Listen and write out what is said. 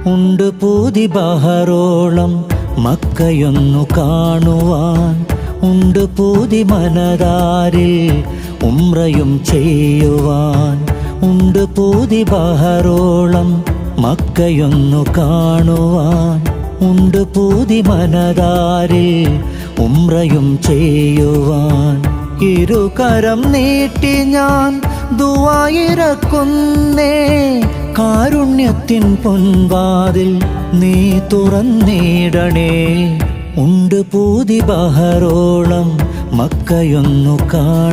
ഉണ്ട് പൂതി ബഹറോളം മക്കയൊന്നു കാണുവാൻ. ഉണ്ട് പൂതി മനതാരിൽ ഉംറയും ചെയ്യുവാൻ. ഉണ്ട് പൂതി ബഹറോളം മക്കയൊന്നു കാണുവാൻ. ഉണ്ട് പൂതി മനതാരിൽ ഉംറയും ചെയ്യുവാൻ. ഇരുകരം നീട്ടി ഞാൻ ദുആയിരക്കുന്നേ, കാരുണ്യത്തിൻ പൊൻവാതിൽ നീ തുറന്നിടണേ. ഉണ്ട് പൂതി ബഹറോളം മക്കയൊന്നു കാണും.